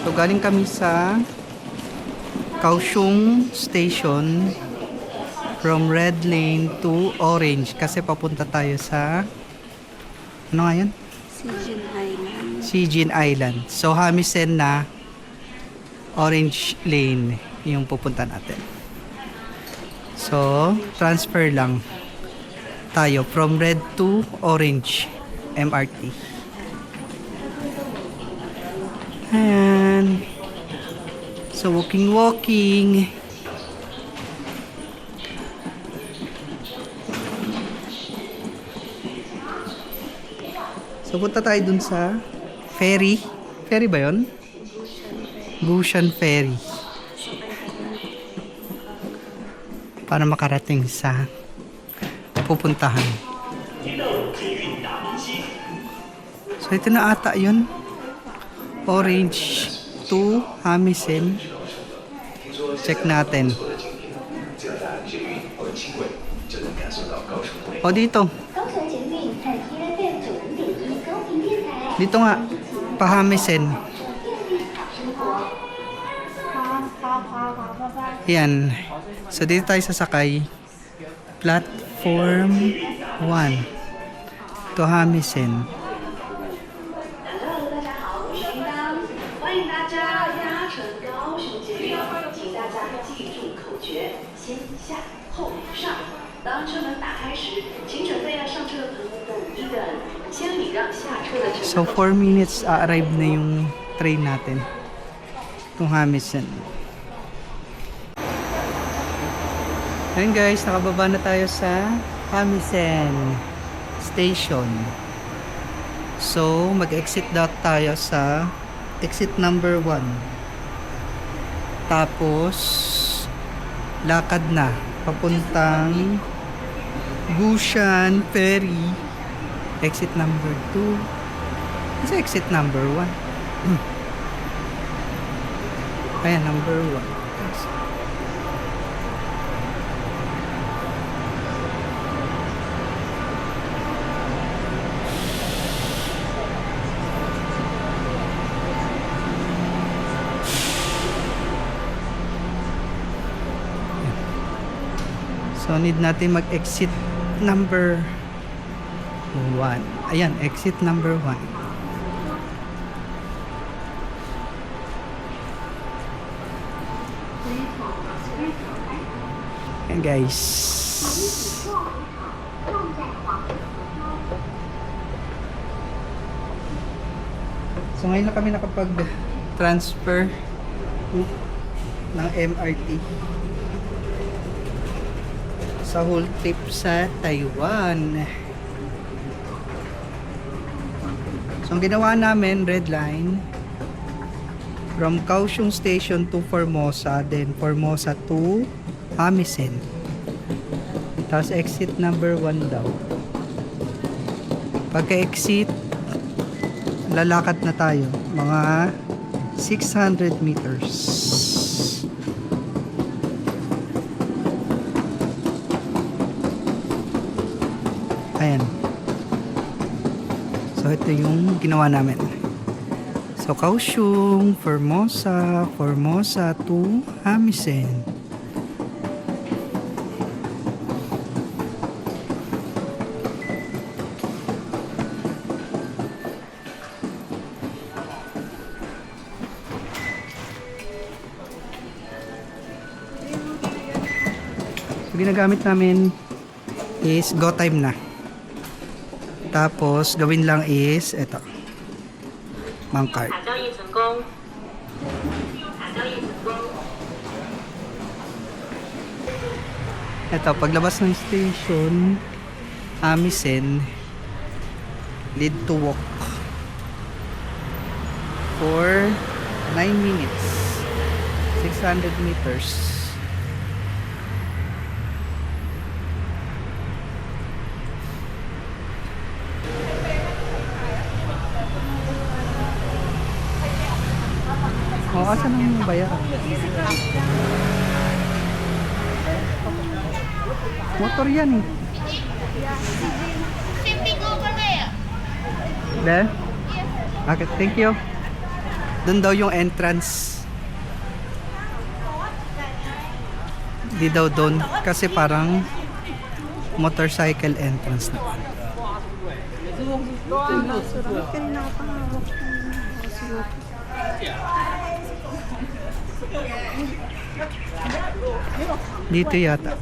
So galing kami sa Kaohsiung Station from Red Lane to Orange kasi papunta tayo sa ano nga yun? Sijin Island. Sijin Island. So Hamisen na Orange Lane yung pupunta natin. So transfer lang tayo from red to orange MRT. Ayan. So walking. So punta tayo dun sa ferry. Ferry ba yun? Gushan Ferry. Para makarating sa pupuntahan. So ito na ata yun. Orange to Hamisen. Check natin. O dito. Dito nga. Pa Hamisen. Yan. So dito tayo sasakay. Platform 1 to Hamisen. So 4 minutes arrive na yung train natin to Hamisen. Ayun guys, nakababa na tayo sa Hamisen Station. So mag-exit daw tayo sa exit number 1. Tapos lakad na papuntang Gushan Ferry. Exit number 2. Kasi exit number 1. Ayan, number 1. So need natin mag-exit number 1. Ayan, exit number 1. Ayan guys. So ngayon na kami nakapag-transfer ng MRT sa whole trip sa Taiwan. So ang ginawa namin, red line from Kaohsiung Station to Formosa, then Formosa to Hamisen. Tapos exit number 1 daw. Pagka-exit, lalakad na tayo mga 600 meters. Ayan. So ito yung ginawa namin. So Kaohsiung, Formosa to Hamisen. So ginagamit namin is go time na. Tapos, gawin lang is, eto, mang card. Eto, paglabas ng station, Hamisen, lead to walk for 9 minutes, 600 meters. O, asan ang bayaran? Motor yan eh. Shipping over there. There? Okay, thank you. Doon daw yung entrance. Di daw doon. Kasi parang motorcycle entrance na. Sarap ka rin nakapangawak ng Dito yata.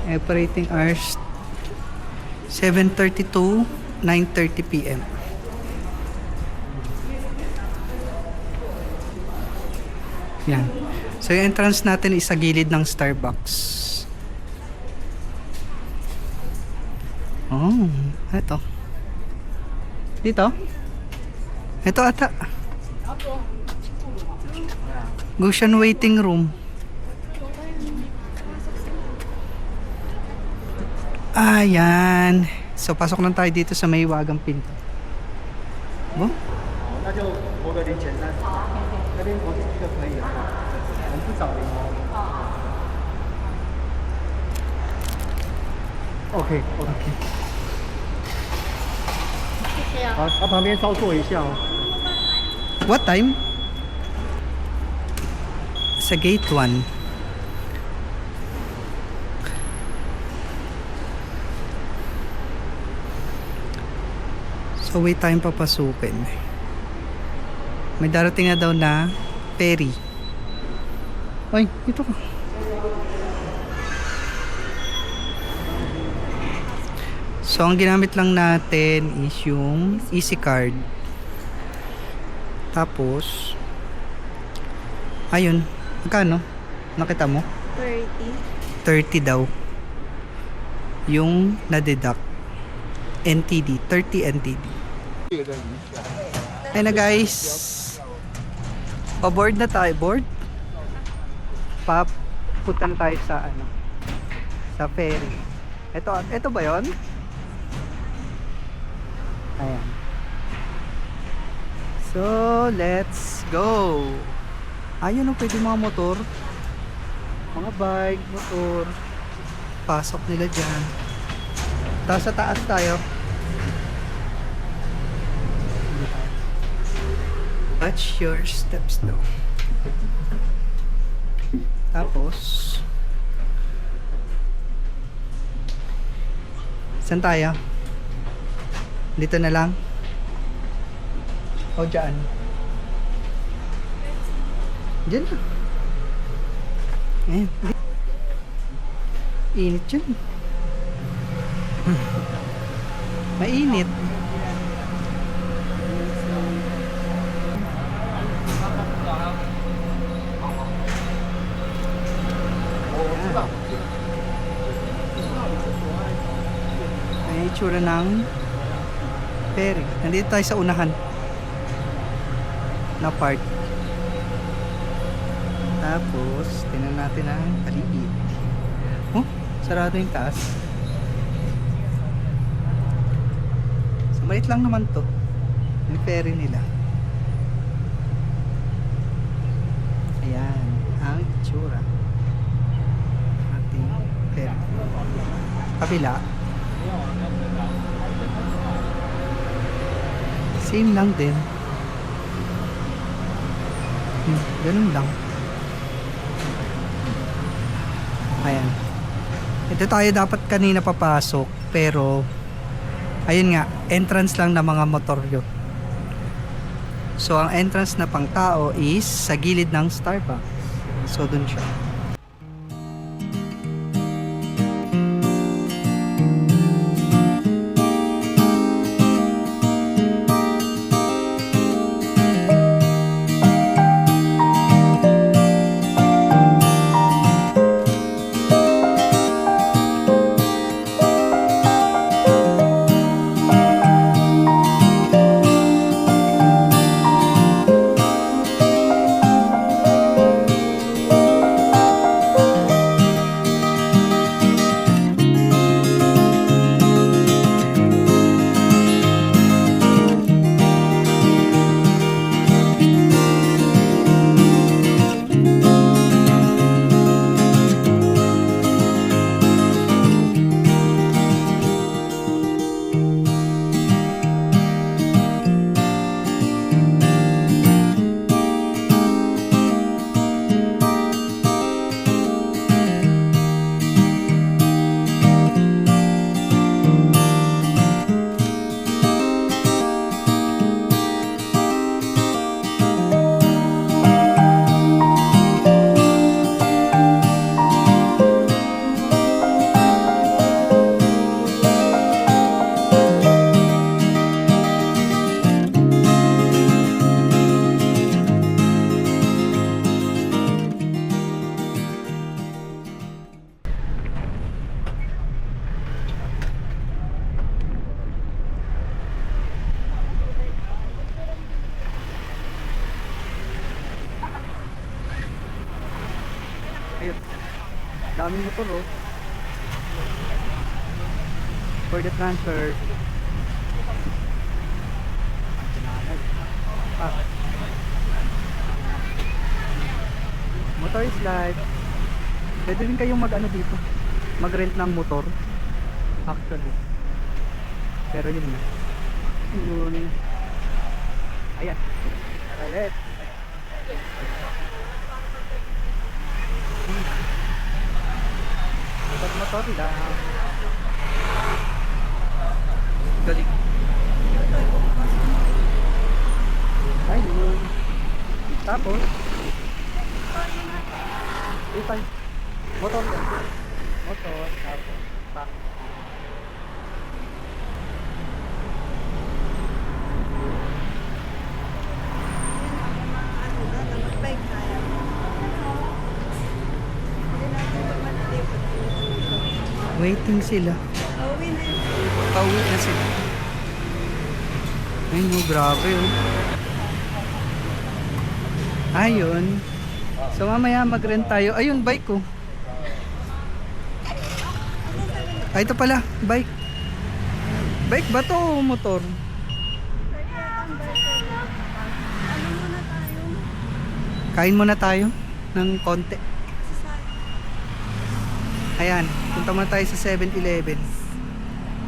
Operating hours 7:30 to 9:30 p.m. Yan. So yung entrance natin is sa gilid ng Starbucks. Oh, eto. Dito? Ito ata. Goshen waiting room. Ayan. So pasok lang tayo dito sa may wagang pinto. Oh? 那就投个零钱3，那边投进去就可以了。我们不找零哦。OK OK。好，它旁边稍坐一下哦。 What time? Sa gate 1. So wait tayong papasukin. May darating na daw na ferry. Ay, dito ka. So ang ginamit lang natin is yung Easy Card. Tapos ayun, magkano? Nakita mo? 30. 30 daw. Yung na-deduct. NTD, 30 NTD. Ayun na guys. Pa-board na tayo. Board? Papunta na tayo sa ano? Sa ferry. Ito ba yon? Ayan. So, let's go. Ayun o, pwede mga motor. Mga bike, motor. Pasok nila dyan. Tapos sa taas tayo. Watch your steps daw. Tapos saan tayo? Dito na lang? O dyan? Dyan na. Ayan. Init dyan. Mainit. Ay, itsura ng ferry. Nandito tayo sa unahan na part. Tapos, tingnan natin ang paligid. Oh, sarado yung taas. So, maliit lang naman to. Yung ferry nila. Ayan, ang itsura. Ating ferry. Kabila. Same lang din. Ganun lang. Ayan. Ito tayo dapat kanina papasok, pero ayun nga, entrance lang ng mga motor yun. So ang entrance na pang tao is sa gilid ng Starbucks. So dun siya. Daming motor oh. For the transfer. Ah. Motor is life. Pwede rin kayong mag-ano dito. Mag-rent ng motor. Actually. Pero yun na. Yun. Ayan. Ulit. Motor lang. Galing. Ayun. Tapos ipay. Motor lang. Motor. Tapos pa. Waiting sila. Pauwi na sila. Ay no, grabe oh. Ayun. So mamaya mag-rent tayo. Ayun, bike ko. Ay, ito pala, bike. Bike ba to o motor? Kain muna tayo ng konti. Ayan, punta muna tayo sa 7-Eleven.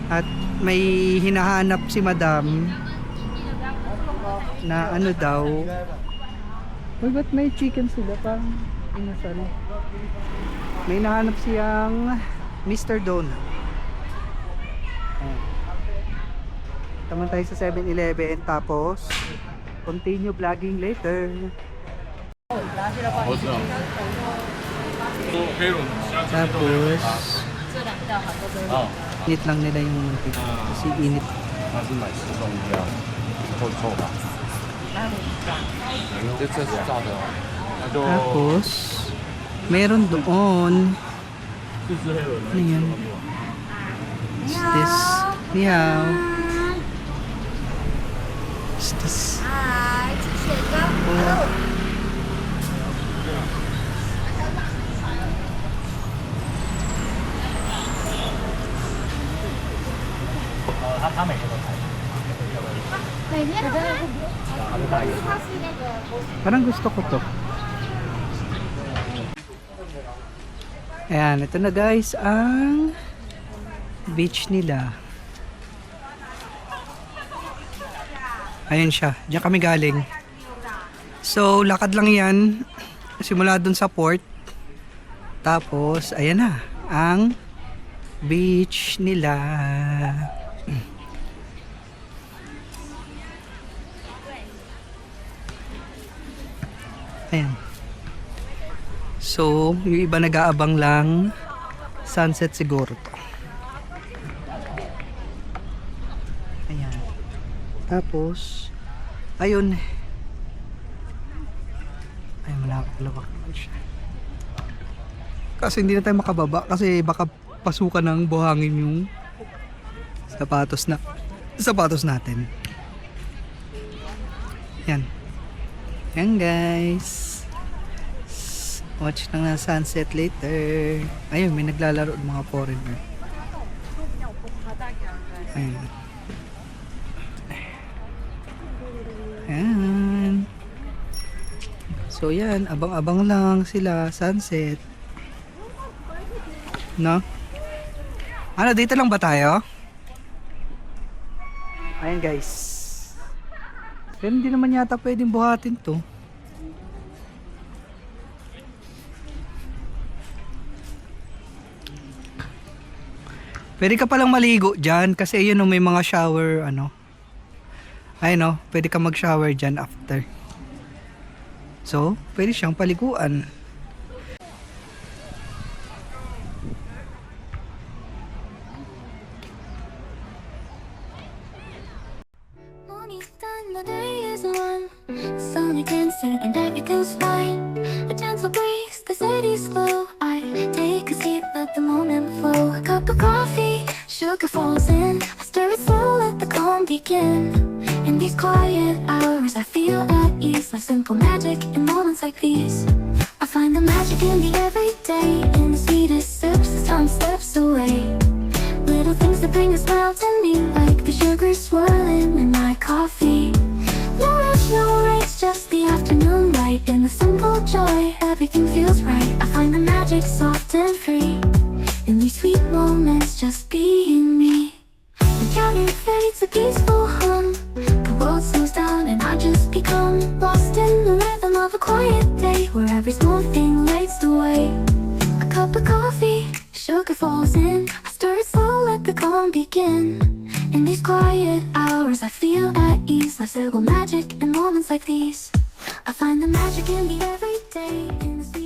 At may hinahanap si Madam na ano daw. Uy, ba't may chicken sila? Parang inasal. May hinahanap siyang Mr. Donut. Ayan. Punta muna tayo sa 7-Eleven. Tapos continue vlogging later. Tapos init lang nila yung mantika kasi init. Tapos meron doon. Ano yan? What's this? Ni hao. What's this? Oh. Parang gusto ko to. Ayan, ito na guys ang beach nila. Ayan siya, diyan kami galing. So lakad lang yan simula dun sa port. Tapos ayan na ang beach nila. Ayan. So, yung iba nag-aabang lang sunset siguro to. Ayan. Tapos ayun. Ay, malawak naman siya. Kasi hindi na tayo makababa kasi baka pasukan ng buhangin yung sapatos natin. Yan. Yan guys. Watch lang na sunset later. Ayun, may naglalaro ng mga foreigner. Ayun. Ayan. So yan, abang-abang lang sila sunset. No? Ano, dito lang ba tayo? Ayan guys. Pero hindi naman yata pwedeng buhatin to. Pwede ka palang maligo dyan kasi yun may mga shower ano. Ayun pwede ka mag-shower dyan after. So, pwede siyang paliguan. The day is one, sunny dancing and everything's fine. A gentle breeze, the city's slow. I take a seat, let the moment flow. A cup of coffee, sugar falls in. I stir it slow, let the calm begin. In these quiet hours, I feel at ease, like simple magic in moments like these. I find the magic in the everyday, in the sweetest sips as time slips away. Little things that bring a smile to me, like the sugar swirling in my coffee. No rush, no race, just the afternoon light. In the simple joy, everything feels right. I find the magic soft and free, in these sweet moments, just being me. The counter fades a peaceful hum. The world slows down and I just become lost in the rhythm of a quiet day, where every small thing lights the way. A cup of coffee, sugar falls in. I stir it slow, let the calm begin. In these quiet hours I feel at ease. Life's little magic in moments like these. I find the magic in the everyday, in the sweet